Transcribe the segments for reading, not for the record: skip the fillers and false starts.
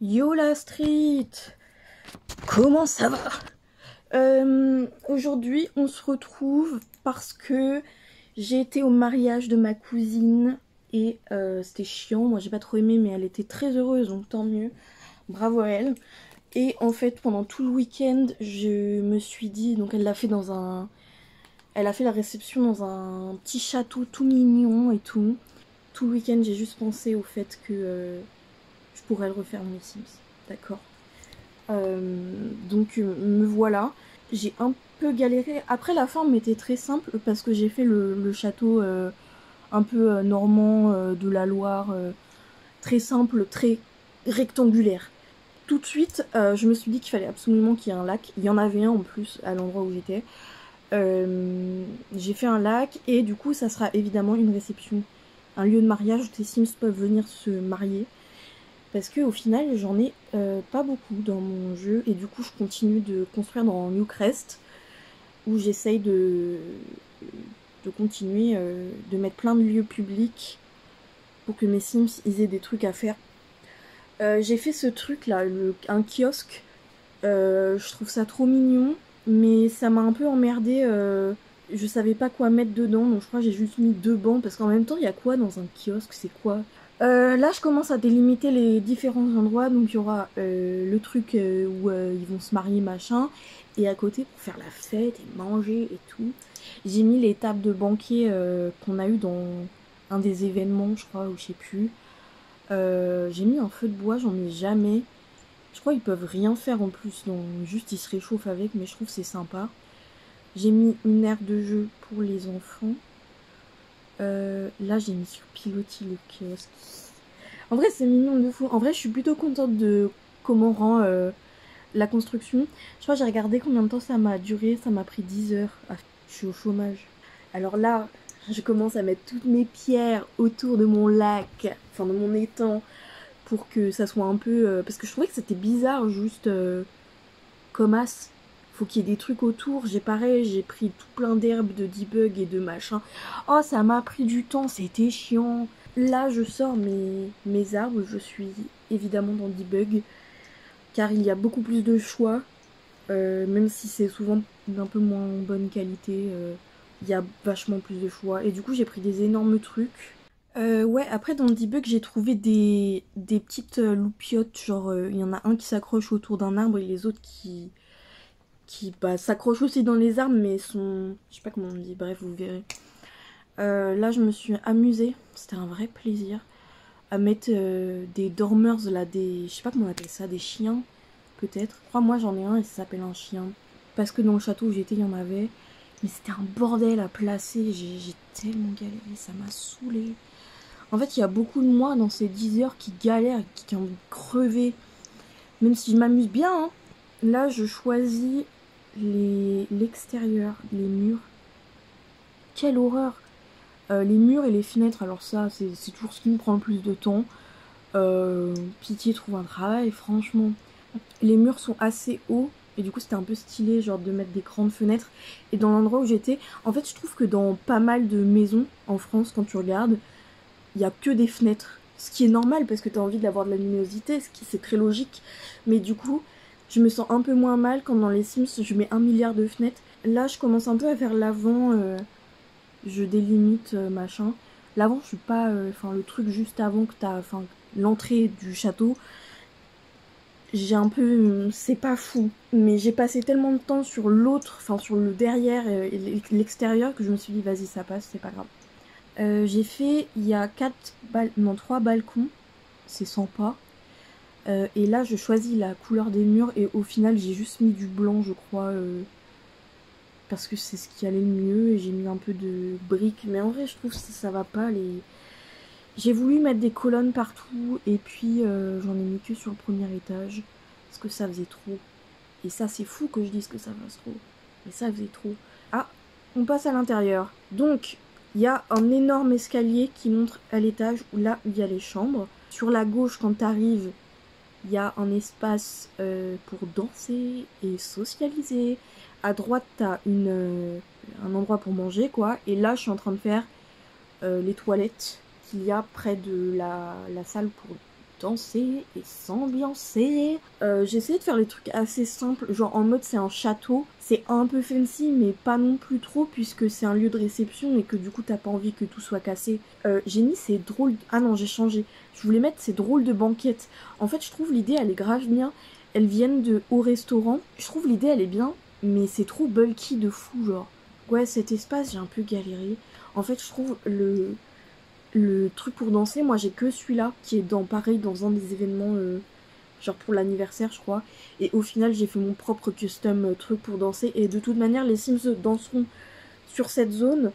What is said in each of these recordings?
Yo la street, comment ça va? Aujourd'hui on se retrouve parce que j'ai été au mariage de ma cousine et c'était chiant, moi j'ai pas trop aimé mais elle était très heureuse donc tant mieux, bravo à elle. Et en fait pendant tout le week-end je me suis dit, donc elle l'a fait dans un... Elle a fait la réception dans un petit château tout mignon et tout. Tout le week-end j'ai juste pensé au fait que je pourrais le refaire dans mes Sims, d'accord. Donc me voilà. J'ai un peu galéré. Après la forme était très simple parce que j'ai fait le château un peu normand de la Loire, très simple, très rectangulaire. Tout de suite, je me suis dit qu'il fallait absolument qu'il y ait un lac. Il y en avait un en plus à l'endroit où j'étais. J'ai fait un lac et du coup ça sera évidemment une réception. Un lieu de mariage où tes Sims peuvent venir se marier. Parce que au final j'en ai pas beaucoup dans mon jeu et du coup je continue de construire dans Newcrest où j'essaye de continuer de mettre plein de lieux publics pour que mes Sims ils aient des trucs à faire. J'ai fait ce truc là, un kiosque, je trouve ça trop mignon mais ça m'a un peu emmerdé, je savais pas quoi mettre dedans donc je crois que j'ai juste mis 2 bancs parce qu'en même temps il y a quoi dans un kiosque, c'est quoi? Là je commence à délimiter les différents endroits, donc il y aura le truc où ils vont se marier machin, et à côté pour faire la fête et manger et tout, j'ai mis les tables de banquet qu'on a eu dans un des événements je crois, ou je sais plus. J'ai mis un feu de bois, j'en ai jamais. Je crois qu'ils peuvent rien faire en plus, donc juste ils se réchauffent avec, mais je trouve c'est sympa. J'ai mis une aire de jeu pour les enfants. Là j'ai mis sur pilotis le kiosque. En vrai c'est mignon de fou. En vrai je suis plutôt contente de comment rend la construction. Je crois que j'ai regardé combien de temps ça m'a duré. Ça m'a pris 10 heures. Ah, je suis au chômage. Alors là je commence à mettre toutes mes pierres autour de mon lac, enfin de mon étang, pour que ça soit un peu... parce que je trouvais que c'était bizarre juste comme as. Faut qu'il y ait des trucs autour. J'ai pareil, j'ai pris tout plein d'herbes, de debug et de machin. Oh, ça m'a pris du temps, c'était chiant. Là, je sors mes arbres. Je suis évidemment dans debug, car il y a beaucoup plus de choix. Même si c'est souvent d'un peu moins bonne qualité, il y a vachement plus de choix. Et du coup, j'ai pris des énormes trucs. Ouais, après dans le debug, j'ai trouvé des petites loupiottes. Genre, il y en a un qui s'accroche autour d'un arbre et les autres qui s'accrochent aussi dans les arbres mais sont... Je sais pas comment on dit, bref vous verrez. Là je me suis amusée, c'était un vrai plaisir à mettre des dormeurs là, des... Je sais pas comment on appelle ça, des chiens peut-être. Je crois moi j'en ai un et ça s'appelle un chien. Parce que dans le château où j'étais il y en avait. Mais c'était un bordel à placer, j'ai tellement galéré, ça m'a saoulée. En fait il y a beaucoup de moi dans ces 10 heures qui galèrent, qui ont envie de crever. Même si je m'amuse bien hein. Là je choisis l'extérieur, les murs. Quelle horreur! Les murs et les fenêtres, alors ça, c'est toujours ce qui me prend le plus de temps. Pitié, trouve un travail, franchement. Les murs sont assez hauts, et du coup c'était un peu stylé, genre de mettre des grandes fenêtres. Et dans l'endroit où j'étais, en fait je trouve que dans pas mal de maisons en France, quand tu regardes, il n'y a que des fenêtres. Ce qui est normal parce que tu as envie d'avoir de la luminosité, ce qui c'est très logique. Mais du coup, je me sens un peu moins mal quand dans les Sims je mets 1 milliard de fenêtres. Là je commence un peu à faire l'avant, je délimite machin. L'avant je suis pas, enfin le truc juste avant que t'as, enfin l'entrée du château. J'ai un peu, c'est pas fou, mais j'ai passé tellement de temps sur l'autre, enfin sur le derrière et l'extérieur que je me suis dit vas-y ça passe, c'est pas grave. J'ai fait, il y a 3 balcons, c'est sympa. Et là je choisis la couleur des murs et au final j'ai juste mis du blanc je crois, parce que c'est ce qui allait le mieux, et j'ai mis un peu de briques, mais en vrai je trouve que ça va pas. J'ai voulu mettre des colonnes partout et puis j'en ai mis que sur le premier étage parce que ça faisait trop. Et ça c'est fou que je dise que ça fasse trop, mais ça faisait trop. Ah, on passe à l'intérieur. Donc il y a un énorme escalier qui monte à l'étage où là où il y a les chambres. Sur la gauche quand tu arrives, il y a un espace pour danser et socialiser. À droite, t'as un endroit pour manger, quoi. Et là, je suis en train de faire les toilettes qu'il y a près de la salle pour danser et s'ambiancer. J'ai essayé de faire les trucs assez simples, genre en mode c'est un château. C'est un peu fancy mais pas non plus trop puisque c'est un lieu de réception et que du coup t'as pas envie que tout soit cassé. J'ai mis ces drôles... Ah non, j'ai changé. Je voulais mettre ces drôles de banquettes. En fait, je trouve l'idée elle est grave bien. Elles viennent de hauts restaurants. Je trouve l'idée elle est bien, mais c'est trop bulky de fou genre. Ouais, cet espace j'ai un peu galéré. En fait, je trouve le truc pour danser, moi j'ai que celui-là qui est pareil dans un des événements genre pour l'anniversaire je crois, et au final j'ai fait mon propre custom truc pour danser, et de toute manière les Sims danseront sur cette zone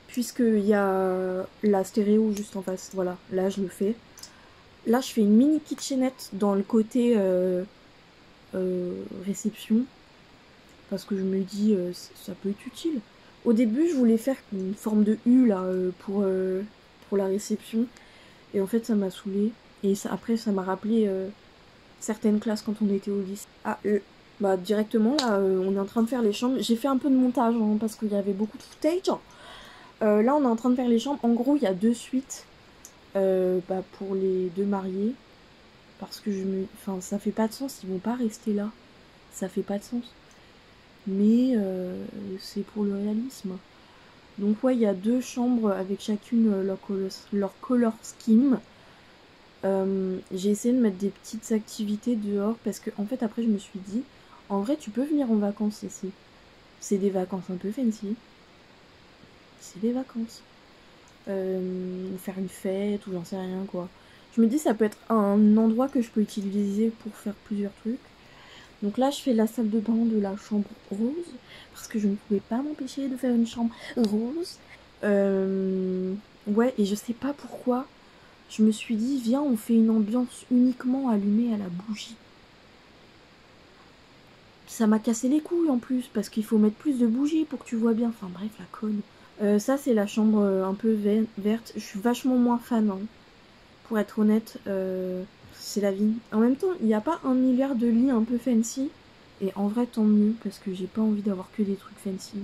puisqu'il y a la stéréo juste en face. Voilà, là je le fais. Là je fais une mini kitchenette dans le côté réception parce que je me dis ça peut être utile. Au début je voulais faire une forme de U là pour la réception, et en fait ça m'a saoulée, et ça, après ça m'a rappelé certaines classes quand on était au lycée. Ah bah directement là on est en train de faire les chambres. J'ai fait un peu de montage hein, parce qu'il y avait beaucoup de footage. Là on est en train de faire les chambres. En gros il y a 2 suites bah, pour les 2 mariés, parce que enfin ça fait pas de sens, ils vont pas rester là, ça fait pas de sens, mais c'est pour le réalisme. Donc ouais, il y a 2 chambres avec chacune leur color scheme. J'ai essayé de mettre des petites activités dehors parce que en fait après je me suis dit, en vrai tu peux venir en vacances ici. C'est des vacances un peu fancy. C'est des vacances. Faire une fête ou j'en sais rien quoi. Je me dis ça peut être un endroit que je peux utiliser pour faire plusieurs trucs. Donc là je fais la salle de bain de la chambre rose parce que je ne pouvais pas m'empêcher de faire une chambre rose. Ouais, et je sais pas pourquoi je me suis dit viens on fait une ambiance uniquement allumée à la bougie. Ça m'a cassé les couilles en plus parce qu'il faut mettre plus de bougies pour que tu vois bien. Enfin bref, la conne. Ça c'est la chambre un peu verte. Je suis vachement moins fan hein. Pour être honnête, c'est la vie. En même temps, il n'y a pas 1 milliard de lits un peu fancy. Et en vrai, tant mieux, parce que j'ai pas envie d'avoir que des trucs fancy.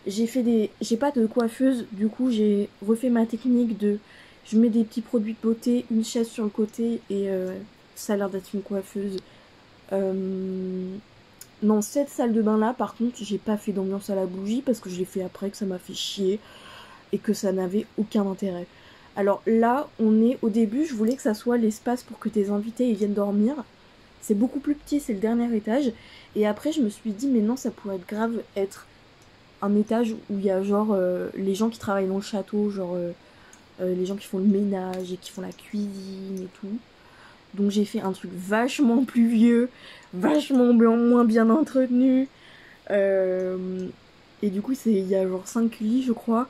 J'ai pas de coiffeuse, du coup j'ai refait ma technique de... Je mets des petits produits de beauté, une chaise sur le côté, et ça a l'air d'être une coiffeuse. Dans cette salle de bain là, par contre, j'ai pas fait d'ambiance à la bougie, parce que je l'ai fait après, que ça m'a fait chier, et que ça n'avait aucun intérêt. Alors là, on est au début, je voulais que ça soit l'espace pour que tes invités ils viennent dormir. C'est beaucoup plus petit, c'est le dernier étage. Et après, je me suis dit, mais non, ça pourrait être grave être un étage où il y a genre les gens qui travaillent dans le château, genre les gens qui font le ménage et qui font la cuisine et tout. Donc j'ai fait un truc vachement plus vieux, vachement moins bien entretenu. Et du coup, il y a genre 5 lits, je crois.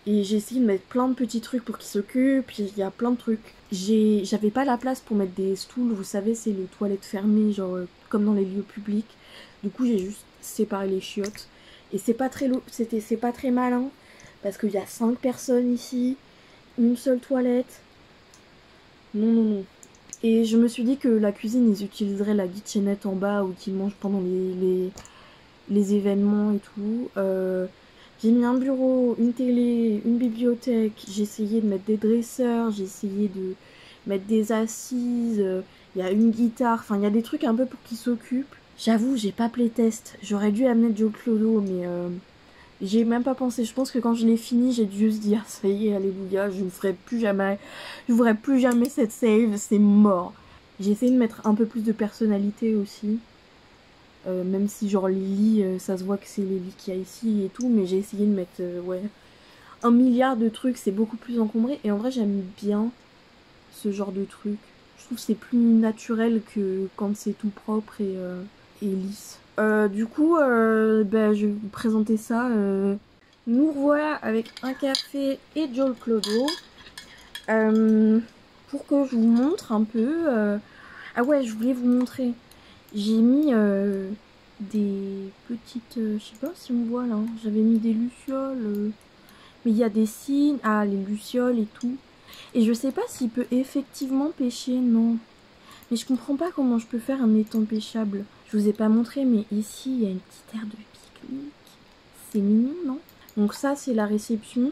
Et j'ai essayé de mettre plein de petits trucs pour qu'ils s'occupent, puis il y a plein de trucs. J'avais pas la place pour mettre des stools, vous savez, c'est les toilettes fermées, genre comme dans les lieux publics. Du coup, j'ai juste séparé les chiottes. Et c'est pas très malin, parce qu'il y a 5 personnes ici, une seule toilette. Non, non, non. Et je me suis dit que la cuisine, ils utiliseraient la kitchenette en bas, ou qu'ils mangent pendant les événements et tout. J'ai mis un bureau, une télé, une bibliothèque, j'ai essayé de mettre des dresseurs, j'ai essayé de mettre des assises, il y a une guitare, enfin il y a des trucs un peu pour qu'ils s'occupent. J'avoue, j'ai pas playtest, j'aurais dû amener Joe Clodo, mais j'ai même pas pensé. Je pense que quand je l'ai fini, j'ai dû se dire, ça y est, alléluia, je ne ferai plus jamais, je ferai plus jamais cette save, c'est mort. J'ai essayé de mettre un peu plus de personnalité aussi. Même si genre les lits, ça se voit que c'est les lits qu'il y a ici et tout, mais j'ai essayé de mettre ouais, 1 milliard de trucs, c'est beaucoup plus encombré, et en vrai j'aime bien ce genre de truc. Je trouve que c'est plus naturel que quand c'est tout propre et lisse. Du coup, bah, je vais vous présenter ça. Nous revoilà avec un café et Joe Clodo. Pour que je vous montre un peu... Ah ouais, je voulais vous montrer. J'ai mis des petites... je sais pas si on voit là. J'avais mis des lucioles. Mais il y a des signes. Ah, les lucioles et tout. Et je sais pas s'il peut effectivement pêcher. Non. Mais je comprends pas comment je peux faire un étang pêchable. Je vous ai pas montré, mais ici, il y a une petite aire de pique-nique. C'est mignon, non? Donc ça, c'est la réception.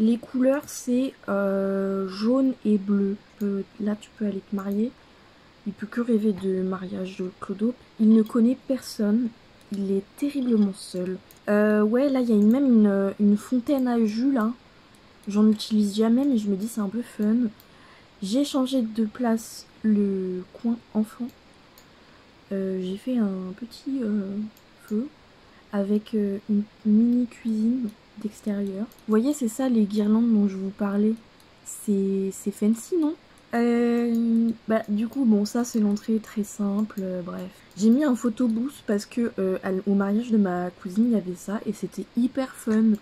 Les couleurs, c'est jaune et bleu. là tu peux aller te marier. Il peut que rêver de mariage de Clodo. Il ne connaît personne. Il est terriblement seul. Ouais, là il y a même une fontaine à jus là. J'en utilise jamais mais je me dis c'est un peu fun. J'ai changé de place le coin enfant. J'ai fait un petit feu avec une mini cuisine d'extérieur. Vous voyez, c'est ça les guirlandes dont je vous parlais. C'est fancy, non? Bah du coup bon ça c'est l'entrée très simple, bref. J'ai mis un photo booth parce que au mariage de ma cousine il y avait ça et c'était hyper fun.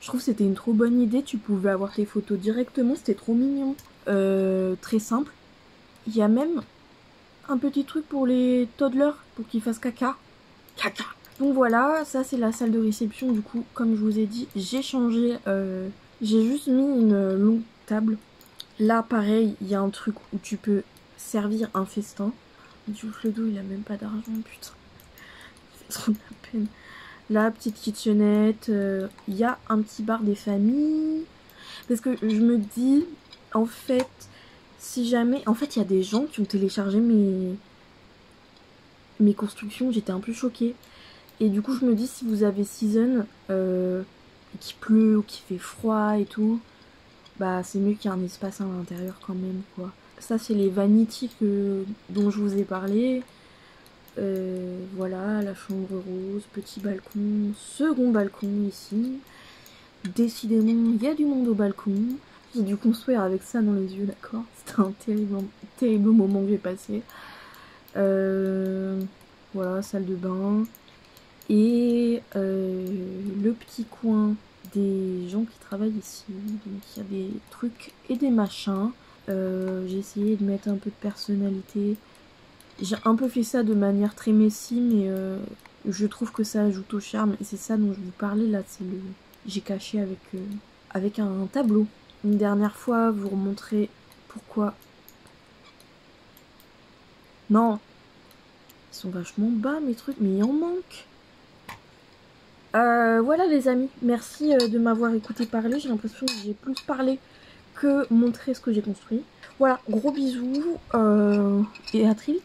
Je trouve que c'était une trop bonne idée, tu pouvais avoir tes photos directement, c'était trop mignon. Très simple. Il y a même un petit truc pour les toddlers pour qu'ils fassent caca. Caca. Donc voilà, ça c'est la salle de réception. Du coup comme je vous ai dit j'ai changé, j'ai juste mis une longue table. Là, pareil, il y a un truc où tu peux servir un festin. Du Clodo, il a même pas d'argent, putain. Il fait trop de la peine. Là, petite kitchenette. Il y a un petit bar des familles. Parce que je me dis, en fait, si jamais... En fait, il y a des gens qui ont téléchargé mes constructions. J'étais un peu choquée. Et du coup, je me dis, si vous avez Season, et qu'il pleut ou qu'il fait froid et tout... Bah c'est mieux qu'il y ait un espace à l'intérieur quand même quoi. Ça c'est les vanities dont je vous ai parlé. Voilà, la chambre rose, petit balcon, second balcon ici. Décidément il y a du monde au balcon. J'ai dû construire avec ça dans les yeux, d'accord. C'était un terrible moment que j'ai passé. Voilà, salle de bain. Et le petit coin des gens qui travaillent ici. Donc il y a des trucs et des machins. J'ai essayé de mettre un peu de personnalité. J'ai un peu fait ça de manière très messy, mais je trouve que ça ajoute au charme. Et c'est ça dont je vous parlais là. C'est le... J'ai caché avec un tableau. Une dernière fois, vous remontrer pourquoi. Non, ils sont vachement bas mes trucs, mais il en manque. Voilà les amis, merci de m'avoir écouté parler. J'ai l'impression que j'ai plus parlé que montré ce que j'ai construit. Voilà, gros bisous et à très vite.